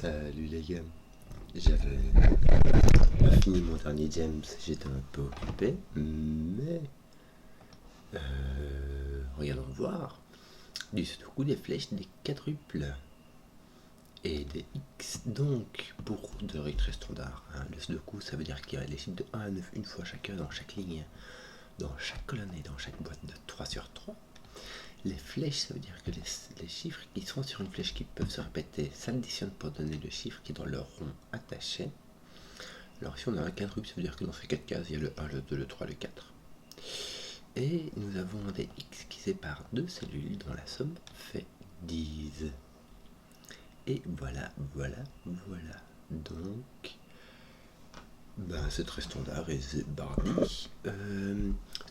Salut les gars, j'avais fini mon dernier James, j'étais un peu occupé, mais regardons voir. Du Sudoku, des flèches, des quadruples et des X. Donc, pour de règles très standard, le Sudoku ça veut dire qu'il y a les chiffres de 1 à 9 une fois chacun dans chaque ligne, dans chaque colonne et dans chaque boîte de 3 sur 3. Les flèches, ça veut dire que les chiffres qui sont sur une flèche qui peuvent se répéter s'additionnent pour donner le chiffre qui est dans leur rond attaché. Alors ici on a un quadruple, ça veut dire que dans ces 4 cases, il y a le 1, le 2, le 3, le 4. Et nous avons des X qui séparent deux cellules dont la somme fait 10. Et voilà. Donc, c'est très standard et c'est Barbie.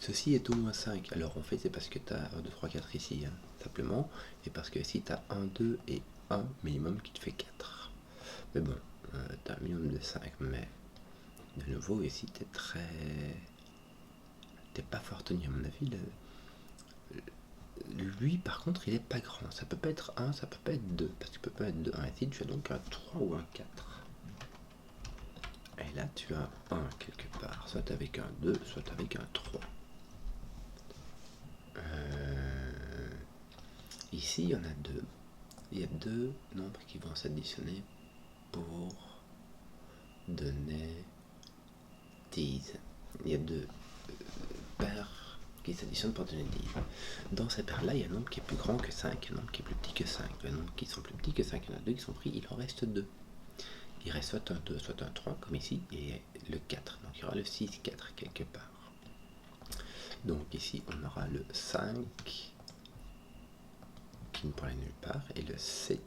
Ceci est au moins 5. Alors en fait c'est parce que tu as 1, 2, 3, 4 ici, simplement. Et parce que ici tu as 1, 2 et 1 minimum qui te fait 4. Mais bon, tu as un minimum de 5. Mais de nouveau ici t'es pas fort tenu à mon avis. Lui par contre il est pas grand. Ça peut pas être 1, ça peut pas être 2. Parce que tu peux pas être 2. Ici tu as donc un 3 ou un 4. Et là tu as un 1 quelque part, soit avec un 2, soit avec un 3. Ici il y en a deux. Il y a deux nombres qui vont s'additionner pour donner 10. Il y a deux paires qui s'additionnent pour donner 10. Dans ces paires-là, il y a un nombre qui est plus grand que 5, un nombre qui est plus petit que 5. Les nombres qui sont plus petits que 5, il y en a deux qui sont pris, il en reste 2. Il reste soit un 2, soit un 3, comme ici, et le 4. Donc il y aura le 6, 4 quelque part. Donc ici, on aura le 5, qui ne peut aller nulle part, et le 7.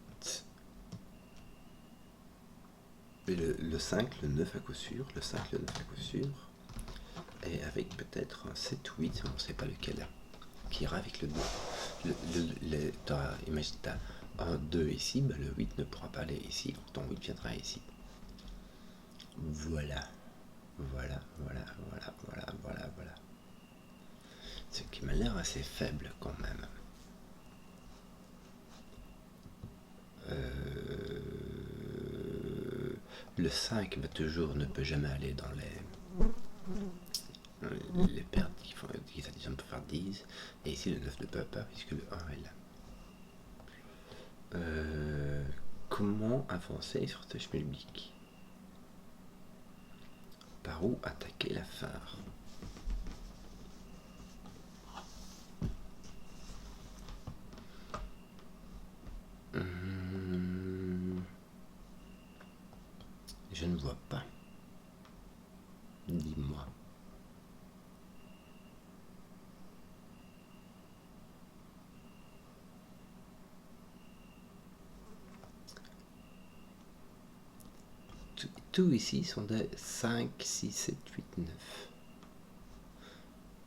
Et le 5, le 9 à coup sûr, le 5, le 9 à coup sûr, et avec peut-être un 7 ou 8, on ne sait pas lequel, qui ira avec le 2. Imagine, tu as un 2 ici, le 8 ne pourra pas aller ici, donc ton 8 viendra ici. Voilà. Ce qui m'a l'air assez faible quand même. Le 5 ne peut jamais aller dans les paires qui s'additionnent pour faire 10. Et ici le 9 ne peut pas puisque le 1 est là. Comment avancer sur ce schmilblick? Par où attaquer la phare? Je ne vois pas. Dis-moi. Tout ici sont des 5, 6, 7, 8, 9.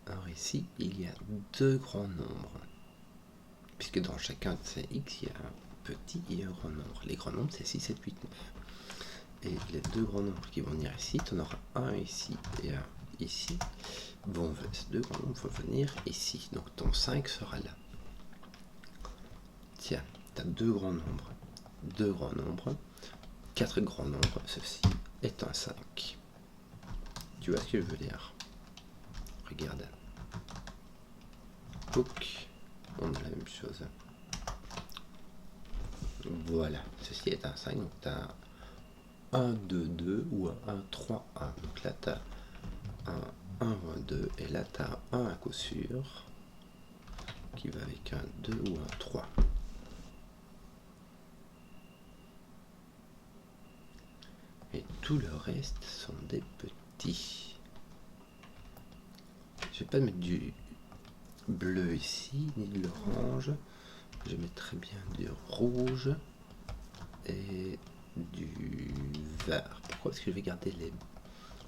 Alors ici, il y a deux grands nombres. Puisque dans chacun de ces X, il y a un petit et un grand nombre. Les grands nombres, c'est 6, 7, 8, 9. Et les deux grands nombres qui vont venir ici, tu en auras un ici et un ici. Ces deux grands nombres vont venir ici. Donc ton 5 sera là. Tiens, tu as deux grands nombres. 4 grands nombres. Ceci est un 5. Tu vois ce que je veux dire? Regarde. Hook. On a la même chose. Voilà. Ceci est un 5. Donc tu as 1, 2, 2 ou un 1, 3, 1. Donc là, tu as un 1, 1, 2. Et là, tu as un à coup sûr qui va avec un 2 ou un 3. Et tout le reste sont des petits. Je vais pas mettre du bleu ici, ni de l'orange. Je mettrai bien du rouge et du vert. Pourquoi? Parce que je vais garder les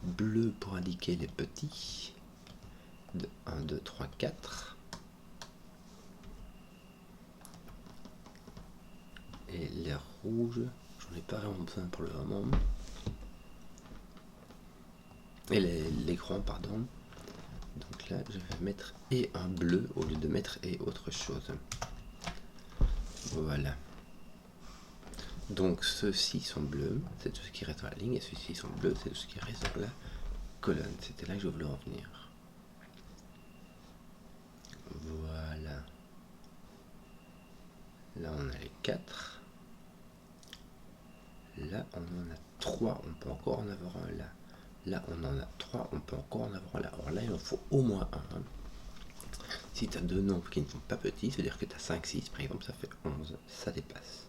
bleus pour indiquer les petits. De 1, 2, 3, 4. Et les rouges, j'en ai pas vraiment besoin pour le moment. Et les grands, pardon. Donc là, je vais mettre et un bleu au lieu de mettre et autre chose. Voilà. Donc ceux-ci sont bleus, c'est tout ce qui reste dans la ligne, et ceux-ci sont bleus, c'est tout ce qui reste dans la colonne. C'était là que je voulais en venir. Voilà. Là on a les 4. Là on en a 3, on peut encore en avoir un là. Là on en a 3, on peut encore en avoir un là. Alors là il en faut au moins un. Si tu as deux nombres qui ne sont pas petits, c'est-à-dire que tu as 5, 6 par exemple, ça fait 11, ça dépasse.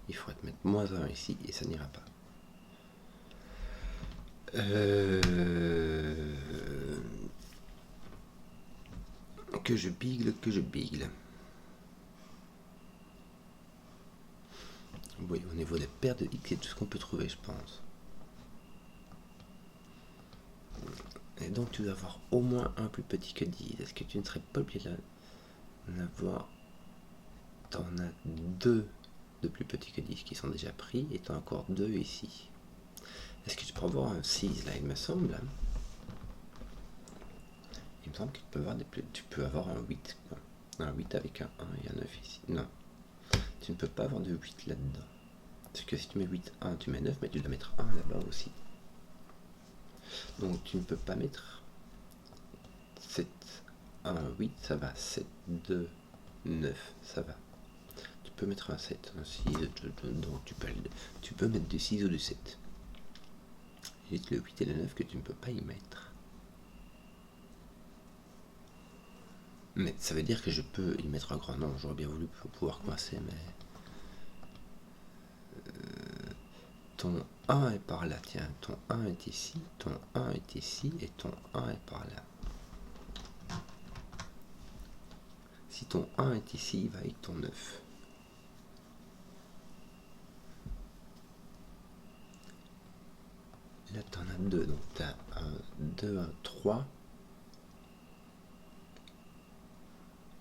Il faudrait te mettre moins 1 ici et ça n'ira pas. Que je bigle. Oui, au niveau des paires de X, c'est tout ce qu'on peut trouver, je pense. Et donc tu dois avoir au moins un plus petit que 10. Est-ce que tu ne serais pas obligé d'en avoir... T'en as 2 de plus petits que 10 qui sont déjà pris, et tu as encore 2 ici. Est-ce que tu peux avoir un 6 là, il me semble? Il me semble que tu peux avoir un 8. Quoi. Un 8 avec un 1 et un 9 ici. Non. Tu ne peux pas avoir de 8 là-dedans. Parce que si tu mets 8, 1, tu mets 9, mais tu dois mettre 1 là-bas aussi. Donc tu ne peux pas mettre 7, 1, 8, ça va. 7, 2, 9, ça va. Tu peux mettre un 7, un 6, donc tu peux mettre du 6 ou du 7. Juste le 8 et le 9 que tu ne peux pas y mettre. Mais ça veut dire que je peux y mettre un grand nombre. J'aurais bien voulu pouvoir coincer, mais... ton 1 est par là, tiens, ton 1 est ici, ton 1 est ici, et ton 1 est par là. Si ton 1 est ici, il va avec ton 9. Là, tu en as 2, donc tu as un 2, un 3.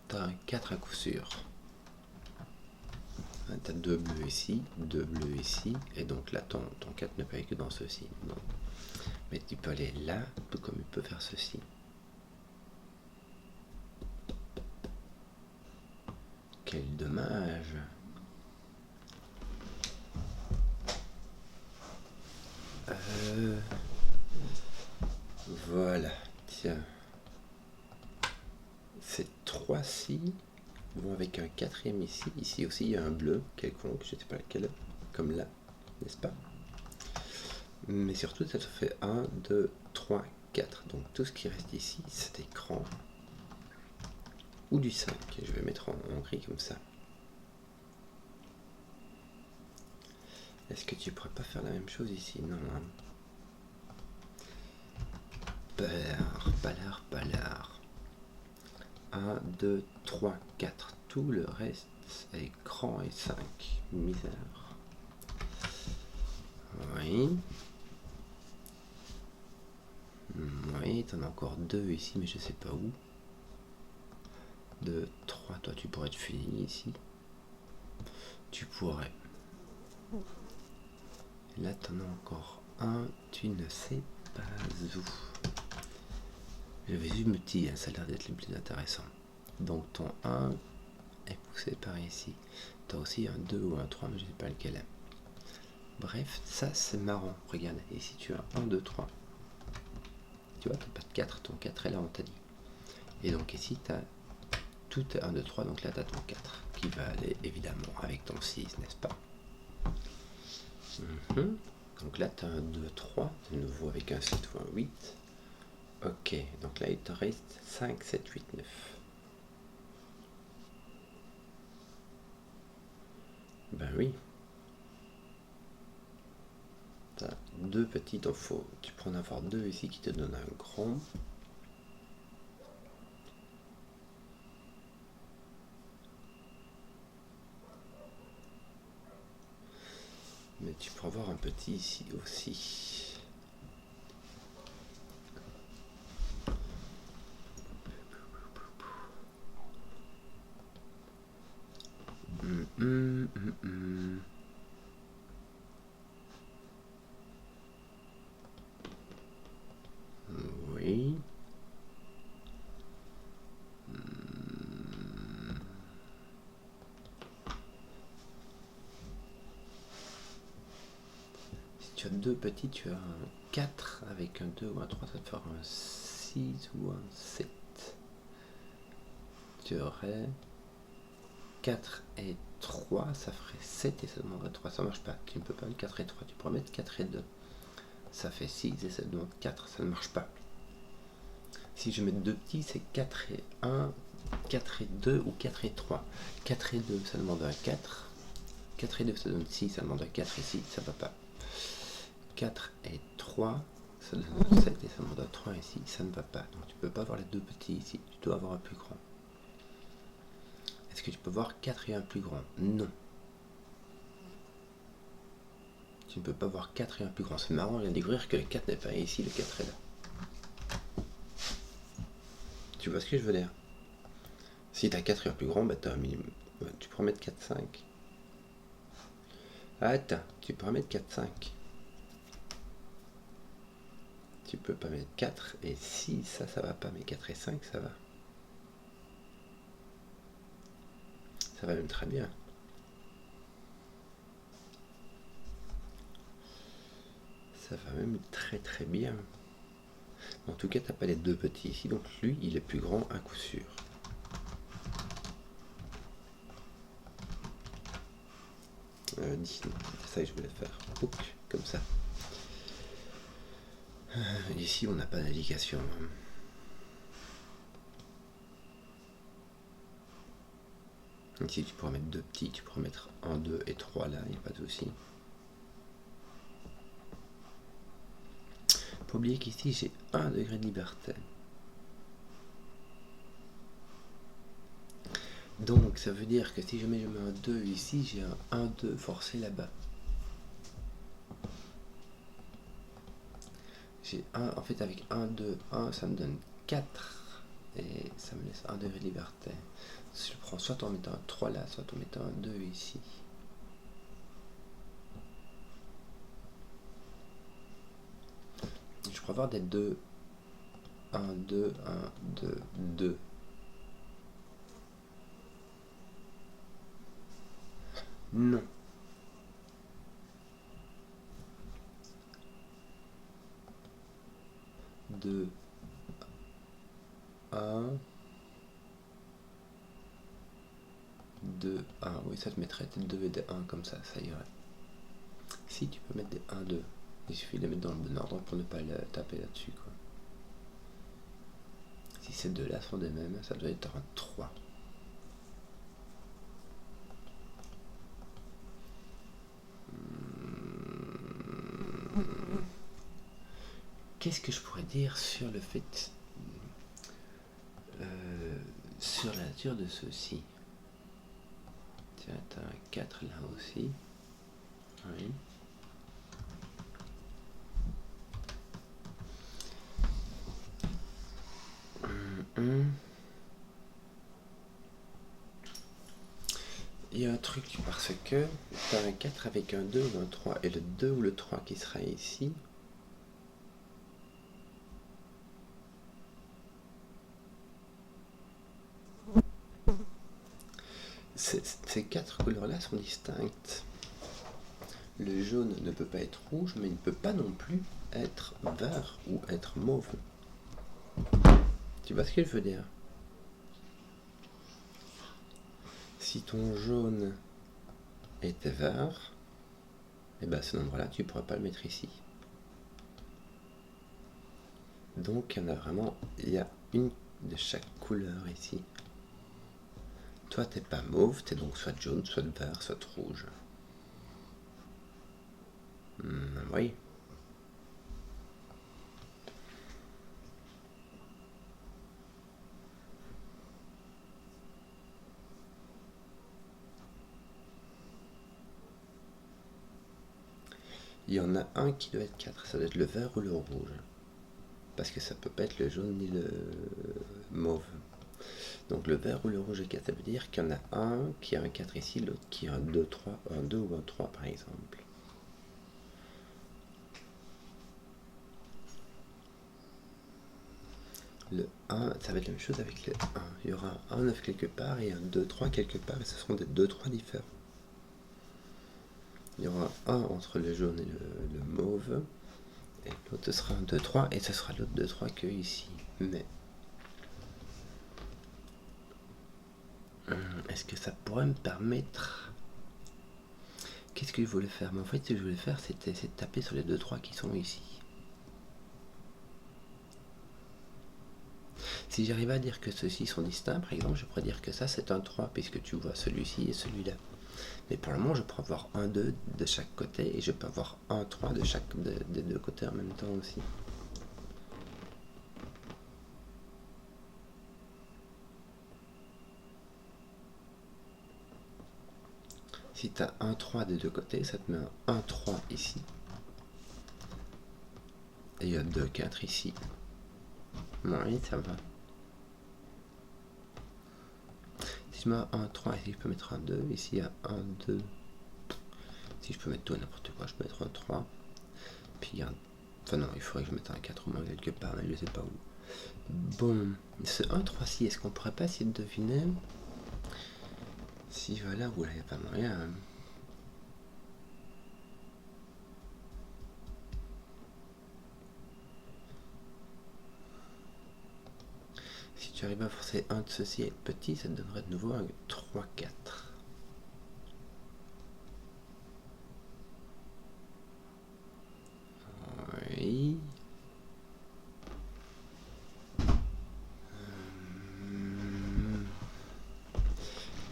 Tu as un 4 à coup sûr. Tu as 2 bleus ici, 2 bleus ici, et donc là, ton 4 ne peut aller que dans ceci. Non. Mais tu peux aller là, tout comme il peut faire ceci. Quel dommage! Voilà, tiens. Ces 3-ci vont avec un 4e ici. Ici aussi, il y a un bleu quelconque, je ne sais pas lequel, comme là, n'est-ce pas? Mais surtout, ça te fait 1, 2, 3, 4. Donc tout ce qui reste ici, cet écran, ou du 5. Je vais mettre en gris comme ça. Est-ce que tu pourrais pas faire la même chose ici? Non. Hein. Palard. 1, 2, 3, 4. Tout le reste est écran et 5. Misère. Oui. Oui, t'en as encore 2 ici, mais je sais pas où. 2, 3, toi tu pourrais être fini ici. Tu pourrais. Là t'en as encore un, tu ne sais pas où. J'avais vu me dire, ça a l'air d'être le plus intéressant. Donc ton 1 est poussé par ici. Tu as aussi un 2 ou un 3, mais je ne sais pas lequel est. Bref, ça c'est marrant. Regarde, ici tu as 1, 2, 3. Tu vois, tu n'as pas de 4, ton 4 est là, on t'a dit. Et donc ici, tu as tout 1, 2, 3, donc là tu as ton 4, qui va aller évidemment avec ton 6, n'est-ce pas? Donc là tu as un 2, 3, de nouveau avec un 7 ou un 8. Ok, donc là il te reste 5, 7, 8, 9. Ben oui. Tu as 2 petits, donc tu peux en avoir 2 ici qui te donnent un grand. Mais tu peux avoir un petit ici aussi. Oui. tu as deux petits, tu as un 4 avec un 2 ou un 3, ça va te faire un 6 ou un 7. Tu aurais 4 et 3, ça ferait 7 et ça demanderait 3. Ça marche pas. Tu ne peux pas mettre 4 et 3. Tu pourrais mettre 4 et 2. Ça fait 6 et ça demande 4. Ça ne marche pas. Si je mets deux petits, c'est 4 et 1, 4 et 2 ou 4 et 3. 4 et 2, ça demande un 4. 4 et 2, ça donne 6, ça demande un 4 ici, ça va pas. 4 et 3, ça donne un 7 et ça demande un 3 ici, ça ne va pas. Donc tu peux pas avoir les deux petits ici, tu dois avoir un plus grand. Est-ce que tu peux voir 4 et 1 plus grand? Non. Tu ne peux pas voir 4 et 1 plus grand. C'est marrant, on vient de découvrir que le 4 n'est pas ici, le 4 est là. Tu vois ce que je veux dire? Si tu as 4 et 1 plus grand, bah tu as un minimum. Ouais, tu pourrais mettre 4, 5. Attends, tu pourrais mettre 4, 5. Tu peux pas mettre 4 et 6, ça va pas, mais 4 et 5, ça va. Ça va même très bien. Ça va même très bien. En tout cas, tu n'as pas les deux petits ici, donc lui, il est plus grand à coup sûr. C'est ça que je voulais faire. Pouc, comme ça. Ici, on n'a pas d'indication. Ici, tu pourras mettre deux petits, tu pourras mettre 1, 2 et 3 là, il n'y a pas de souci. Faut oublier qu'ici, j'ai 1 degré de liberté. Donc, ça veut dire que si jamais je mets un 2 ici, j'ai un 1, 2 forcé là-bas. J'ai 1, en fait, avec 1, 2, 1, ça me donne 4. Et ça me laisse 1 degré de liberté. Si je prends soit en mettant un 3 là, soit en mettant un 2 ici. Je pourrais avoir des 2, 1, 2, 1, 2, 2. Non. 2, 1, 2, 1. Oui, ça te mettrait des 2 et des 1 comme ça irait. Si tu peux mettre des 1, 2, il suffit de les mettre dans le bon ordre pour ne pas le taper là-dessus, quoi. Si ces deux-là sont des mêmes, ça doit être un 3. Qu'est-ce que je pourrais dire sur le fait, sur la nature de ceci? Tiens, t'as un 4 là aussi. Oui. Il y a un truc parce que tu as un 4 avec un 2 ou un 3 et le 2 ou le 3 qui sera ici. Ces quatre couleurs-là sont distinctes. Le jaune ne peut pas être rouge, mais il ne peut pas non plus être vert ou être mauve. Tu vois ce que je veux dire? Si ton jaune était vert, et bien à ce nombre-là, tu ne pourras pas le mettre ici. Donc il y en a vraiment, il y a une de chaque couleur ici. Toi, t'es pas mauve, t'es donc soit jaune, soit vert, soit rouge. Oui. Il y en a un qui doit être 4, ça doit être le vert ou le rouge. Parce que ça peut pas être le jaune ni le mauve. Donc le vert ou le rouge est 4, ça veut dire qu'il y en a un qui a un 4 ici, l'autre qui a un 2, 3, un 2 ou un 3 par exemple. Le 1, ça va être la même chose avec le 1. Il y aura un 9 quelque part et un 2, 3 quelque part, et ce seront des 2, 3 différents. Il y aura un entre le jaune et le mauve. Et l'autre sera un 2, 3. Et ce sera l'autre 2, 3 que ici. Mais est-ce que ça pourrait me permettre... Qu'est-ce que je voulais faire? Mais en fait, ce que je voulais faire, c'était de taper sur les 2, 3 qui sont ici. Si j'arrive à dire que ceux-ci sont distincts, par exemple, je pourrais dire que ça c'est un 3, puisque tu vois celui-ci et celui-là. Mais pour le moment, je peux avoir un 2 de chaque côté, et je peux avoir un 3 de chaque des deux côtés en même temps aussi. Si tu as un 3 des deux côtés, ça te met un 3 ici. Et il y a 2, 4 ici. Oui, ça va. Si je mets un 3 ici, je peux mettre un 2. Ici, il y a un 2. Si je peux mettre tout n'importe quoi, je peux mettre un 3. Puis il y a un... Enfin non, il faudrait que je mette un 4 au moins quelque part, mais je ne sais pas où. Bon, ce 1, 3, 6, est-ce qu'on pourrait pas essayer de deviner si voilà, oula, il n'y a pas moyen. Hein. Si tu arrives à forcer un de ceux-ci à être petit, ça te donnerait de nouveau un 3, 4. Oui.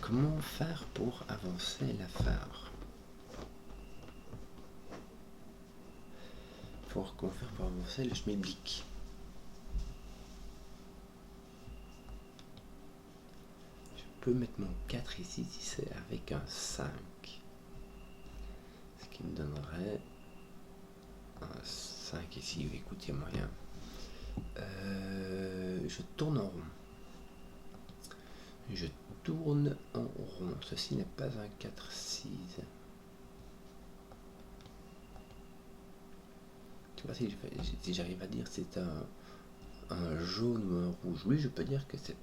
Comment faire pour avancer l'affaire? Comment faire pour avancer le schmilblick? Je peux mettre mon 4 ici si c'est avec un 5. Ce qui me donnerait un 5 ici. Écoute, il y a moyen. Je tourne en rond. Je tourne en rond. Ceci n'est pas un 4, 6. Tu vois, si j'arrive à dire c'est un jaune ou un rouge, oui, je peux dire que c'est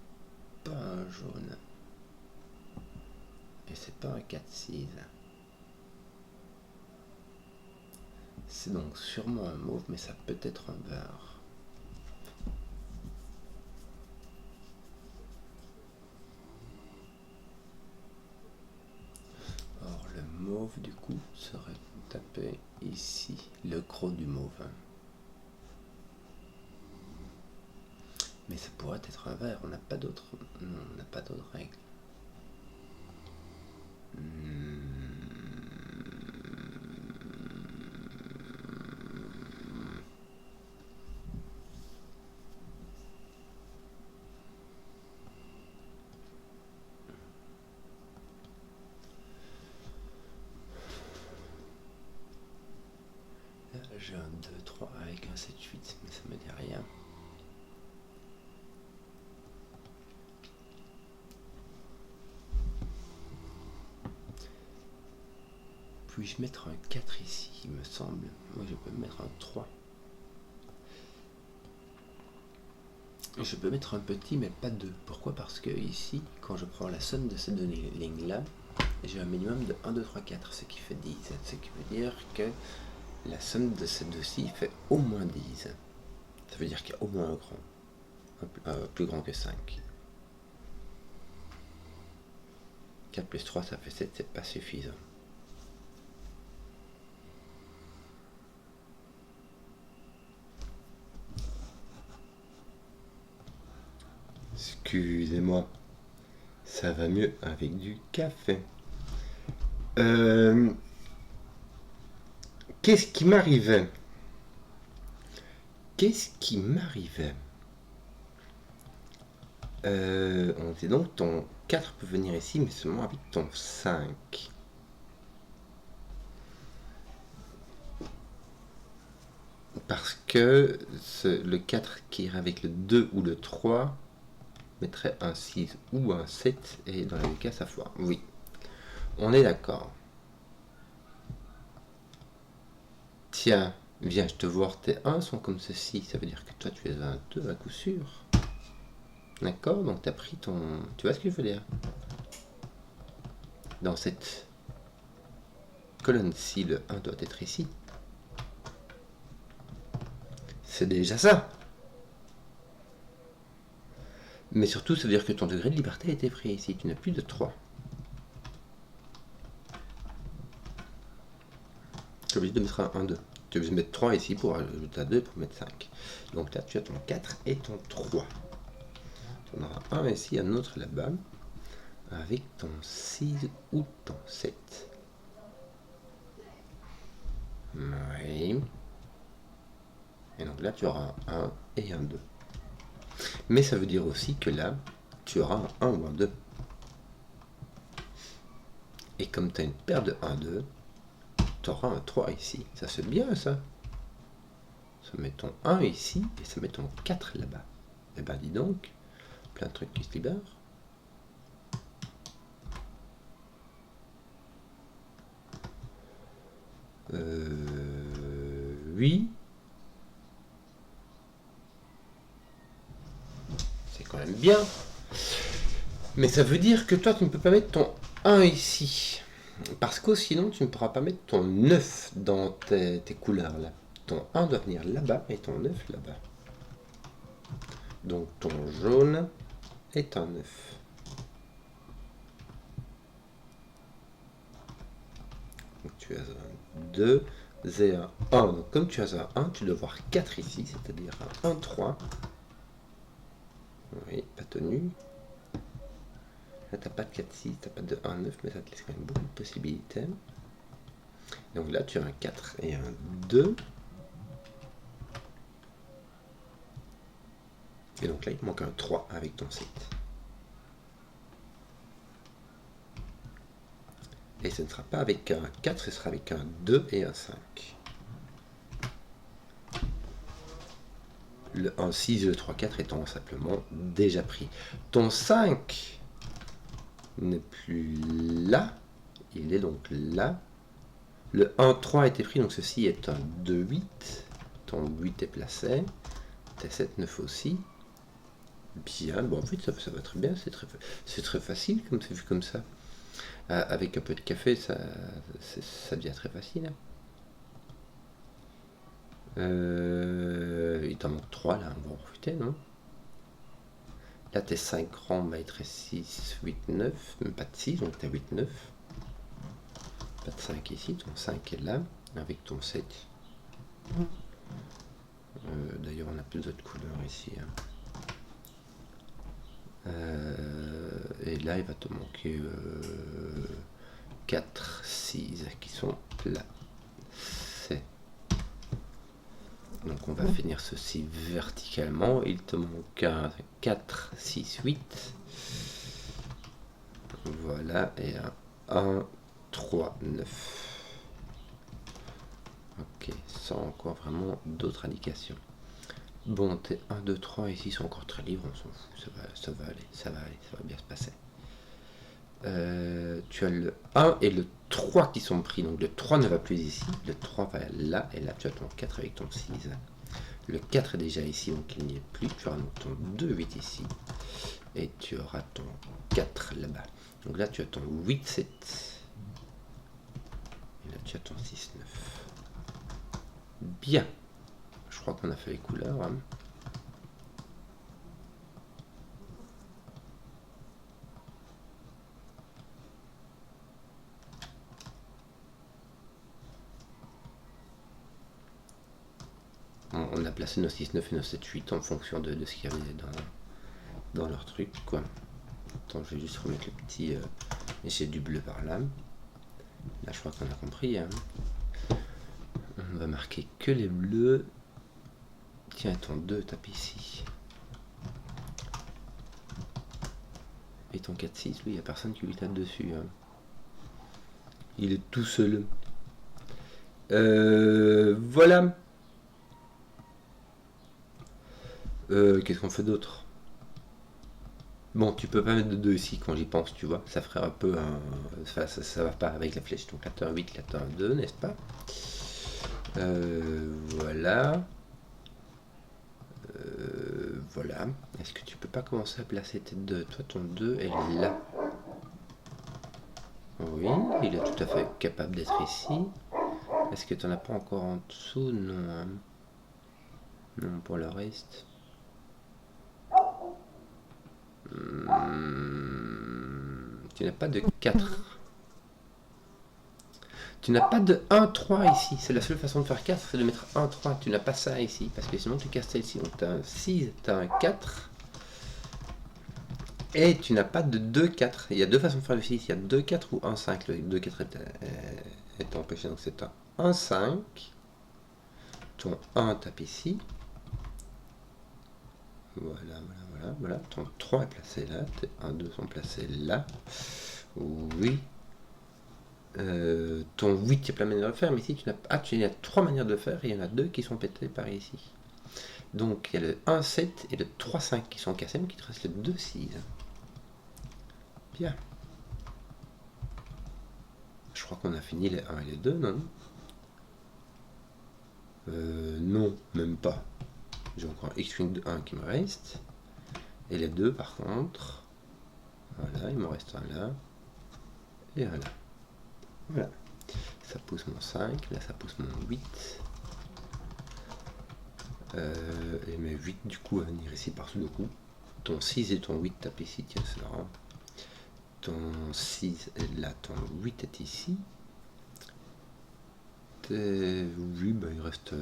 pas un jaune. Et c'est pas un 4, 6. C'est donc sûrement un mauve, mais ça peut être un vert. Or, le mauve, du coup, serait tapé ici, le gros du mauve. Mais ça pourrait être un vert, on n'a pas d'autre règle. Là, j'ai un 2, 3 avec un 7, 8, mais ça me dit rien. Puis-je mettre un 4 ici, il me semble. Moi, je peux mettre un 3. Je peux mettre un petit, mais pas 2. Pourquoi? Parce que ici, quand je prends la somme de ces deux lignes-là, j'ai un minimum de 1, 2, 3, 4, ce qui fait 10. Ce qui veut dire que la somme de ces deux-ci fait au moins 10. Ça veut dire qu'il y a au moins un grand. Plus grand que 5. 4 plus 3, ça fait 7, c'est pas suffisant. Excusez-moi, ça va mieux avec du café. Qu'est-ce qui m'arrivait? On dit donc ton 4 peut venir ici, mais seulement avec ton 5. Parce que le 4 qui irait avec le 2 ou le 3 mettrait un 6 ou un 7, et dans les deux cas, ça foire. Oui, on est d'accord. Tiens, viens, je te vois, tes 1 sont comme ceci. Ça veut dire que toi, tu es un 2 à coup sûr. D'accord? Donc, tu as pris ton... Tu vois ce que je veux dire? Dans cette colonne ci, le 1 doit être ici. C'est déjà ça. Mais surtout, ça veut dire que ton degré de liberté a été pris ici. Tu n'as plus de 3. Tu es obligé de mettre un 1, 2. Tu es obligé de mettre 3 ici pour ajouter à 2 pour mettre 5. Donc là, tu as ton 4 et ton 3. Tu en auras un ici, un autre là-bas. Avec ton 6 ou ton 7. Oui. Et donc là, tu auras un 1 et un 2. Mais ça veut dire aussi que là, tu auras un 1 ou un 2. Et comme tu as une paire de 1, 2, tu auras un 3 ici. Ça c'est bien ça. Ça met ton 1 ici et ça met ton 4 là-bas. Et ben dis donc, plein de trucs qui se libèrent. Oui. C'est quand même bien. Mais ça veut dire que toi, tu ne peux pas mettre ton 1 ici. Parce que sinon, tu ne pourras pas mettre ton 9 dans tes couleurs là. Ton 1 doit venir là-bas et ton 9 là-bas. Donc ton jaune est un 9. Donc tu as un 2 et un 1. Donc comme tu as un 1, tu dois avoir 4 ici, c'est-à-dire un 1, 3. Oui, pas tenu. Là, tu n'as pas de 4, 6, tu n'as pas de 1, 9, mais ça te laisse quand même beaucoup de possibilités. Donc là, tu as un 4 et un 2. Et donc là, il te manque un 3 avec ton 7. Et ce ne sera pas avec un 4, ce sera avec un 2 et un 5. Le 1, 6 et le 3, 4 étant simplement déjà pris. Ton 5 n'est plus là. Il est donc là. Le 1, 3 a été pris, donc ceci est un 2, 8. Ton 8 est placé. Tes 7, 9 aussi. Bien, bon en fait ça va très bien, c'est très facile comme c'est vu comme ça. Avec un peu de café, ça devient très facile. Il t'en manque 3 là, on va en profiter, non? Là t'es 5 rangs, maître 6, 8, 9, même pas de 6, donc t'as 8, 9. Pas de 5 ici, ton 5 est là, avec ton 7. D'ailleurs on a plus d'autres couleurs ici. Et là il va te manquer 4, 6 qui sont là. Donc on va finir ceci verticalement. Il te manque un 4, 6, 8. Voilà, et un 1, 3, 9. Ok, sans encore vraiment d'autres indications. Bon, tes 1, 2, 3 ici sont encore très libres, on s'en fout, ça va aller, ça va bien se passer. Tu as le 1 et le 3 qui sont pris, donc le 3 ne va plus ici, le 3 va là, et là tu as ton 4 avec ton 6. Le 4 est déjà ici, donc il n'y est plus, tu auras donc ton 2, 8 ici, et tu auras ton 4 là-bas. Donc là tu as ton 8, 7, et là tu as ton 6, 9. Bien, je crois qu'on a fait les couleurs. Hein. On a placé nos 6, 9 et nos 7, 8 en fonction de ce qu'il y avait dans leur truc, quoi. Attends, je vais juste remettre le petit... et j'ai du bleu par là. Là, je crois qu'on a compris. Hein. On va marquer que les bleus. Tiens, ton 2 tape ici. Et ton 4, 6, lui, il n'y a personne qui lui tape dessus. Hein. Il est tout seul. Voilà. Qu'est-ce qu'on fait d'autre? Bon, tu peux pas mettre de 2 ici quand j'y pense, tu vois. Ça ferait un peu un... Ça va pas avec la flèche. Donc là, tu as un 8, là, tu as un 2, n'est-ce pas? Voilà. Voilà. Est-ce que tu peux pas commencer à placer tes 2? Toi, ton 2 est là. Oui, Oui, il est tout à fait capable d'être ici. Est-ce que tu n'en as pas encore en dessous? Non. Hein. Non, pour le reste. Tu n'as pas de 4. Tu n'as pas de 1, 3 ici. C'est la seule façon de faire 4, c'est de mettre 1, 3. Tu n'as pas ça ici. Parce que sinon tu casses celle-ci. Donc tu as un 6, tu as un 4. Et tu n'as pas de 2, 4. Il y a deux façons de faire le 6. Il y a 2, 4 ou 1, 5. Le 2, 4 est empêché. Donc c'est un 1, 5. Ton 1 tape ici. Voilà. Ton 3 est placé là. Tes 1, 2 sont placés là. Oui. Ton 8, il y a plein de manières de le faire, mais ici, il y a 3 manières de le faire, et il y en a 2 qui sont pétées par ici. Donc, il y a le 1, 7 et le 3, 5 qui sont cassés, mais il te reste le 2, 6. Bien. Je crois qu'on a fini les 1 et les 2, non? Non, même pas. J'ai encore un X-Wing de 1 qui me reste. Et les 2, par contre. Voilà, il me reste un là. Et un là. Voilà. Ça pousse mon 5, là ça pousse mon 8. Et mes 8 du coup à venir ici par Sudoku. Ton 6 et ton 8 tapent ici, tiens c'est marrant. Ton 6 est là, ton 8 est ici. Oui, bah il reste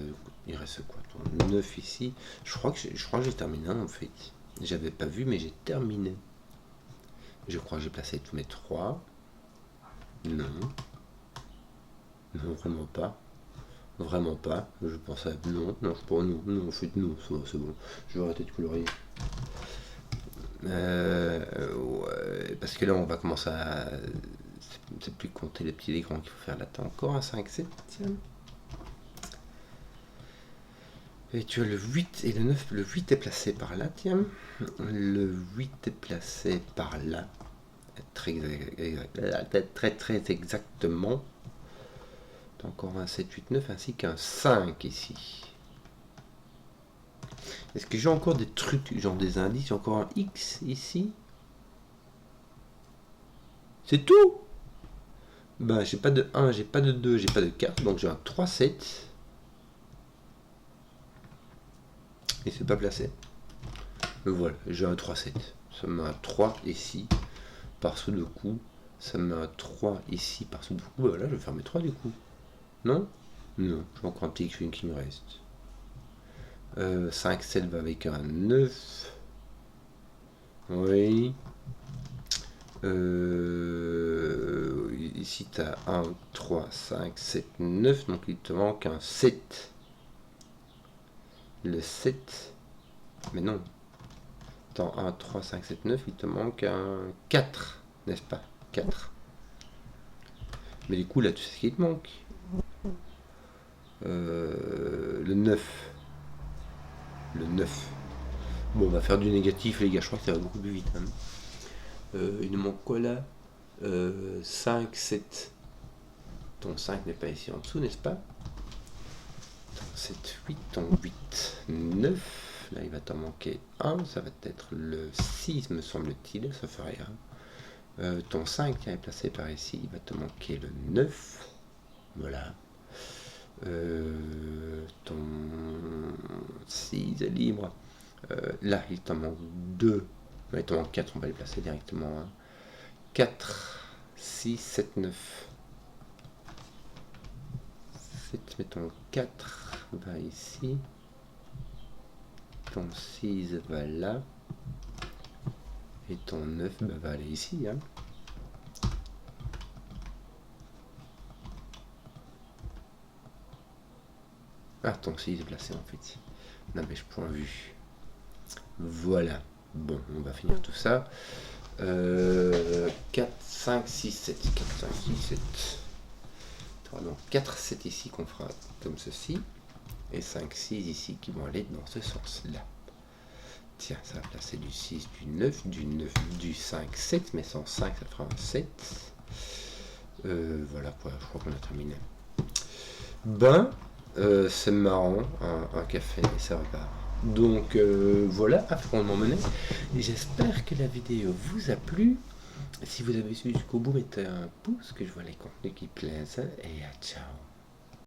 quoi? Ton 9 ici. Je crois que j'ai terminé en fait. J'avais pas vu mais j'ai terminé. Je crois que j'ai placé tous mes 3. Non. Non, vraiment pas. Vraiment pas. Je pense à... Non, pour nous. Non, en fait, non, c'est bon. Je vais arrêter de colorier. Ouais, parce que là, on va commencer à... C'est plus compter les petits et les grands qu'il faut faire là. T'as encore un 5, 7, tiens. Et tu as le 8 et le 9. Le 8 est placé par là, tiens. Le 8 est placé par là. Très exactement. Encore un 7, 8, 9 ainsi qu'un 5 ici. Est-ce que j'ai encore des trucs, genre des indices? J'ai encore un X ici. C'est tout. Bah j'ai pas de 1, j'ai pas de 2, j'ai pas de 4. Donc j'ai un 3, 7. Et c'est pas placé. Voilà, j'ai un 3, 7. Ça me met un 3 ici par Sudoku. Ça me met un 3 ici par Sudoku. Voilà, je vais faire mes 3 du coup. Non? Non, j'ai encore un petit X qui me reste. 5, 7 va avec un 9. Oui. Ici, tu as 1, 3, 5, 7, 9. Donc, il te manque un 7. Le 7. Mais non. Dans 1, 3, 5, 7, 9, il te manque un 4. N'est-ce pas? 4. Mais du coup, là, tu sais ce qu'il te manque. Le 9. Le 9. Bon, on va faire du négatif, les gars. Je crois que ça va beaucoup plus vite. Hein. Il nous manque quoi là? 5, 7. Ton 5 n'est pas ici en dessous, n'est-ce pas? Ton 7, 8, ton 8, 9. Là, il va t'en manquer 1. Ça va être le 6, me semble-t-il. Ça fait rien. Ton 5 qui est placé par ici, il va te manquer le 9. Voilà. Ton 6 est libre. Là, il t'en manque 2. Il t'en manque 4, on va les placer directement. Hein. 4, 6, 7, 9. 7, mettons 4 va ici. Ton 6 va là. Et ton 9 va aller ici. Hein. Ah, ton 6 est placé en fait. Non mais je prends vue. Voilà. Bon, on va finir tout ça. 4, 5, 6, 7. 4, 5, 6, 7. Donc 4, 7 ici qu'on fera comme ceci. Et 5, 6 ici qui vont aller dans ce sens-là. Tiens, ça va placer du 6, du 9, du 5, 7. Mais sans 5, ça fera un 7. Voilà quoi, je crois qu'on a terminé. Ben, c'est marrant, un café, et ça repart. Donc voilà, à fond de m'emmener. Et j'espère que la vidéo vous a plu. Si vous avez suivi jusqu'au bout, mettez un pouce, que je vois les contenus qui plaisent, et ciao.